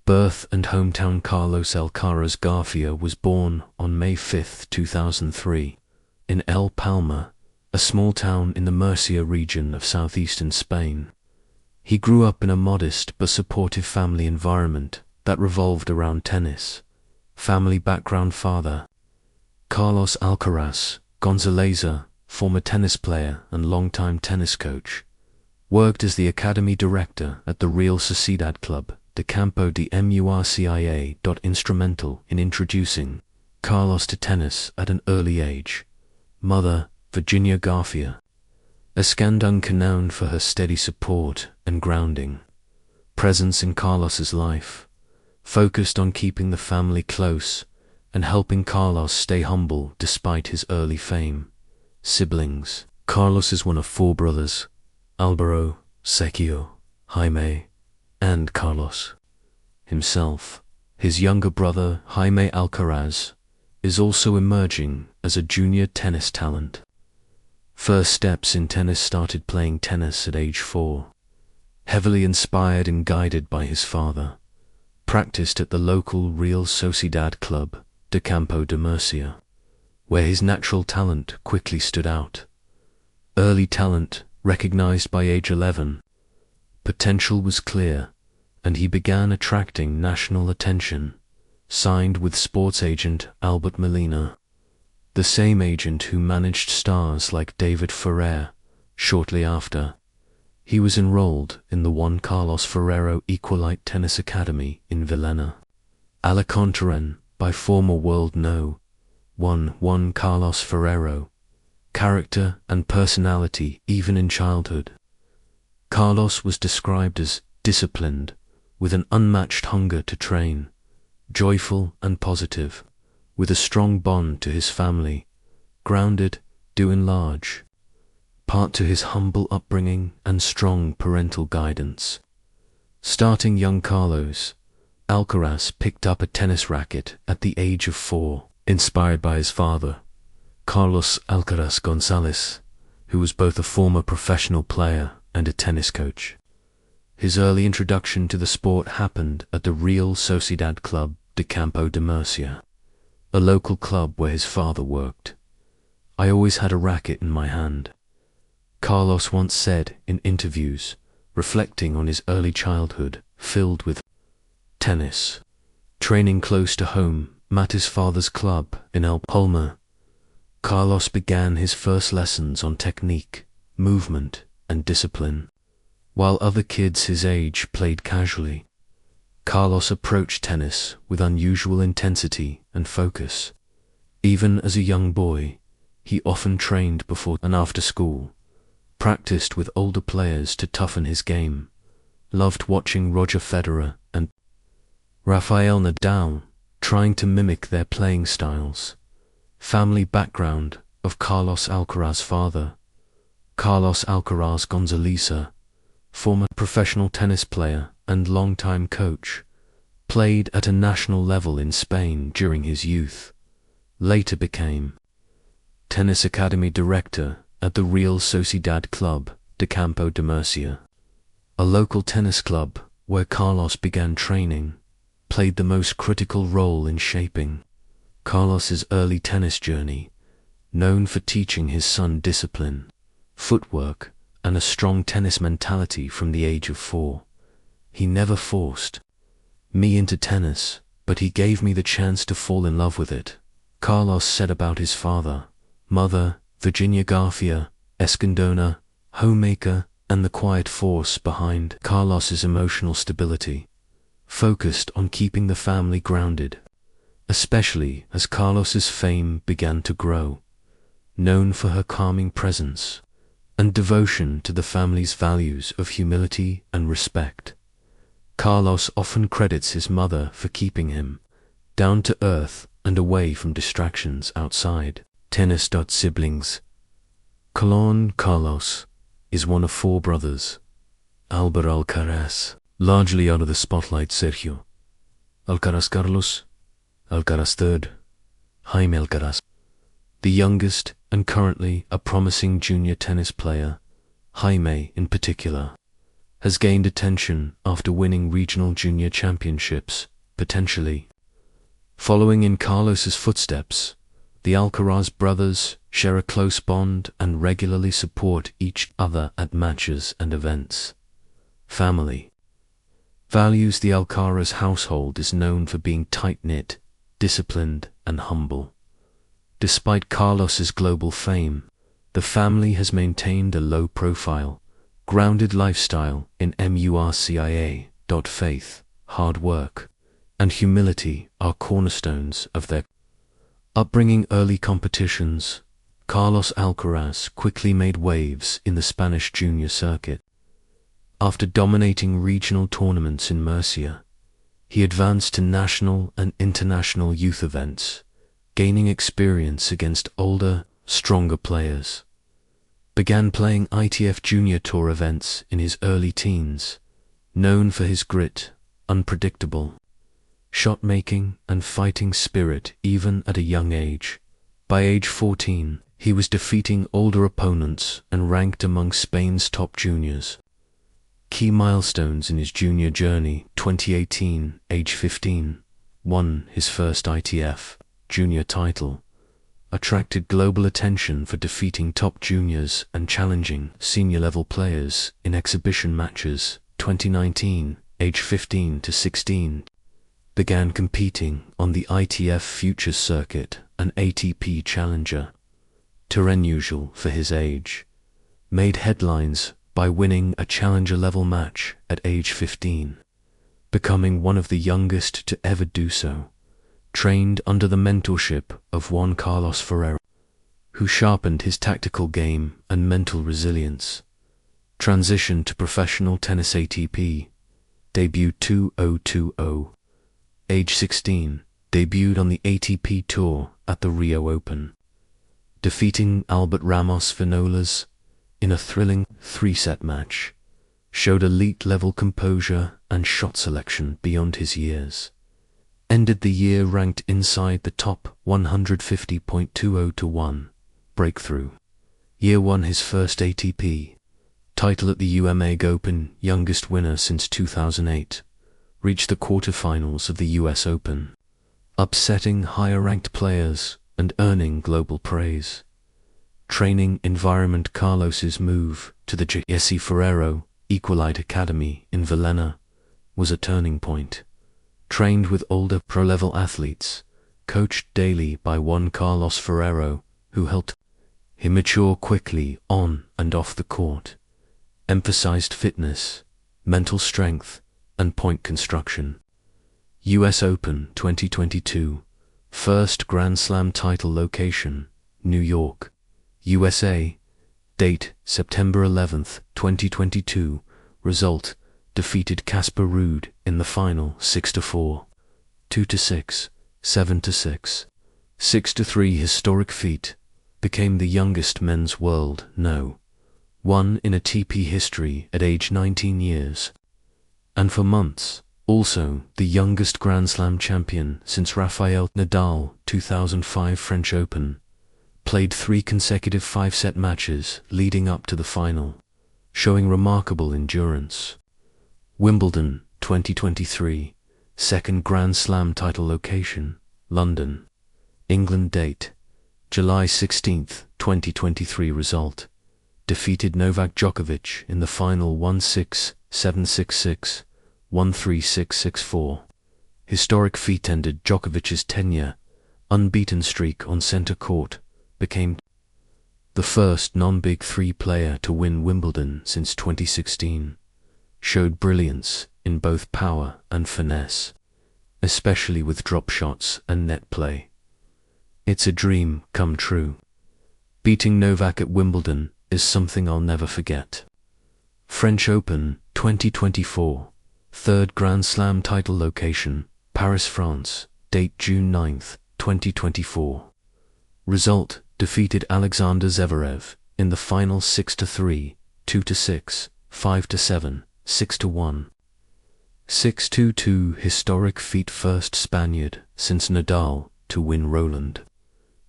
Birth and hometown. Carlos Alcaraz Garcia was born on May 5, 2003, in El Palma, a small town in the Murcia region of southeastern Spain. He grew up in a modest but supportive family environment that revolved around tennis. Family background: father Carlos Alcaraz Gonzaleza, former tennis player and longtime tennis coach, worked as the academy director at the Real Sociedad Club de Campo de Murcia. Instrumental in introducing Carlos to tennis at an early age. Mother Virginia Garcia Escandón, known for her steady support and grounding presence in Carlos's life, focused on keeping the family close and helping Carlos stay humble despite his early fame. Siblings: Carlos is one of 4 brothers: Álvaro, Sergio, Jaime, and Carlos himself. His younger brother, Jaime Alcaraz, is also emerging as a junior tennis talent. First steps in tennis: started playing tennis at age 4. Heavily inspired and guided by his father, practiced at the local Real Sociedad Club de Campo de Murcia, where his natural talent quickly stood out. Early talent recognized by age 11. Potential was clear, and he began attracting national attention. Signed with sports agent Albert Molina, the same agent who managed stars like David Ferrer. Shortly after, he was enrolled in the Juan Carlos Ferrero Equalite Tennis Academy in Villena, Alicante, by former world No. 1 Juan Carlos Ferrero. Character and personality: even in childhood, Carlos was described as disciplined, with an unmatched hunger to train, joyful and positive, with a strong bond to his family, grounded, due in large part to his humble upbringing and strong parental guidance. Starting young, Carlos Alcaraz picked up a tennis racket at the age of 4, inspired by his father, Carlos Alcaraz Gonzalez, who was both a former professional player and a tennis coach. His early introduction to the sport happened at the Real Sociedad Club de Campo de Murcia, a local club where his father worked. "I always had a racket in my hand," Carlos once said in interviews, reflecting on his early childhood filled with tennis. Training close to home at his father's club in El Palma, Carlos began his first lessons on technique, movement, and discipline. While other kids his age played casually, Carlos approached tennis with unusual intensity and focus. Even as a young boy, he often trained before and after school, practiced with older players to toughen his game, loved watching Roger Federer and Rafael Nadal trying to mimic their playing styles. Family background of Carlos Alcaraz's father: Carlos Alcaraz Gonzaleza, former professional tennis player and longtime coach, played at a national level in Spain during his youth, later became tennis academy director at the Real Sociedad Club de Campo de Murcia, a local tennis club where Carlos began training, played the most critical role in shaping Carlos's early tennis journey, known for teaching his son discipline, footwork, and a strong tennis mentality from the age of 4. "He never forced me into tennis, but he gave me the chance to fall in love with it," Carlos said about his father. Mother Virginia Garcia Escandona, homemaker and the quiet force behind Carlos's emotional stability, focused on keeping the family grounded, especially as Carlos's fame began to grow. Known for her calming presence and devotion to the family's values of humility and respect, Carlos often credits his mother for keeping him down to earth and away from distractions outside tennis. Siblings: Carlos is one of 4 brothers: Álvaro Alcaraz, largely out of the spotlight; Sergio Alcaraz, Carlos Alcaraz III, Jaime Alcaraz, the youngest and currently a promising junior tennis player, Jaime in particular, has gained attention after winning regional junior championships, potentially following in Carlos's footsteps. The Alcaraz brothers share a close bond and regularly support each other at matches and events. Family values. The Alcaraz household is known for being tight-knit, disciplined, and humble. Despite Carlos's global fame, the family has maintained a low-profile, grounded lifestyle in Murcia. Faith, hard work, and humility are cornerstones of their upbringing. Early competitions. Carlos Alcaraz quickly made waves in the Spanish junior circuit. After dominating regional tournaments in Murcia, he advanced to national and international youth events, gaining experience against older, stronger players. Began playing ITF Junior Tour events in his early teens, known for his grit, unpredictable shot-making, and fighting spirit even at a young age. By age 14, he was defeating older opponents and ranked among Spain's top juniors. Key milestones in his junior journey. 2018, age 15, won his first ITF junior title, attracted global attention for defeating top juniors and challenging senior-level players in exhibition matches. 2019, age 15 to 16, began competing on the ITF Futures Circuit, an ATP challenger. Unusual for his age, made headlines by winning a challenger-level match at age 15, becoming one of the youngest to ever do so. Trained under the mentorship of Juan Carlos Ferrero, who sharpened his tactical game and mental resilience. Transitioned to professional tennis. ATP debut 2020. Age 16, debuted on the ATP Tour at the Rio Open, defeating Albert Ramos Vinolas in a thrilling 3-set match. Showed elite-level composure and shot selection beyond his years. Ended the year ranked inside the top 150.20 to 1. Breakthrough. Year won his first ATP title at the UMA Open, youngest winner since 2008. Reached the quarterfinals of the US Open, upsetting higher-ranked players and earning global praise. Training environment. Carlos's move to the Jesse Ferrero Equalite Academy in Villena was a turning point. Trained with older pro-level athletes, coached daily by Juan Carlos Ferrero, who helped him mature quickly on and off the court. Emphasized fitness, mental strength, and point construction. US Open 2022, first Grand Slam title location, New York, USA. Date September 11, 2022. Result: defeated Casper Ruud in the final 6-4, 2-6, 7-6, 6-3. Historic feat. Became the youngest men's world no. 1 in ATP history at age 19 years. And for months, also the youngest Grand Slam champion since Rafael Nadal 2005 French Open. Played 3 consecutive 5-set matches leading up to the final, showing remarkable endurance. Wimbledon 2023, second Grand Slam title location, London, England. Date July 16, 2023. Result: defeated Novak Djokovic in the final 1-6, 7-6-6, 1-3, 6-6-4. Historic feat. Ended Djokovic's tenure unbeaten streak on centre court. Became the first non-Big Three player to win Wimbledon since 2016. Showed brilliance in both power and finesse, especially with drop shots and net play. It's a dream come true. Beating Novak at Wimbledon is something I'll never forget. French Open 2024, third Grand Slam title location, Paris, France. Date June 9, 2024. Result: defeated Alexander Zverev in the final 6-3, 2-6, 5-7, 6-1, 6-2. Historic feat. First Spaniard since Nadal to win Roland.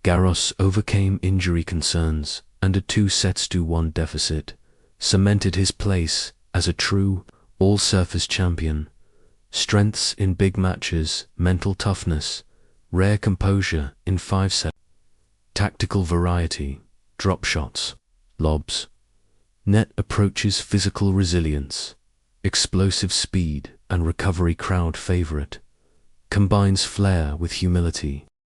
Garros overcame injury concerns and a 2-1 deficit, cemented his place as a true, all-surface champion. Strengths in big matches, mental toughness, rare composure in 5 sets, tactical variety, drop shots, lobs, net approaches, physical resilience, explosive speed and recovery, crowd favorite, combines flair with humility,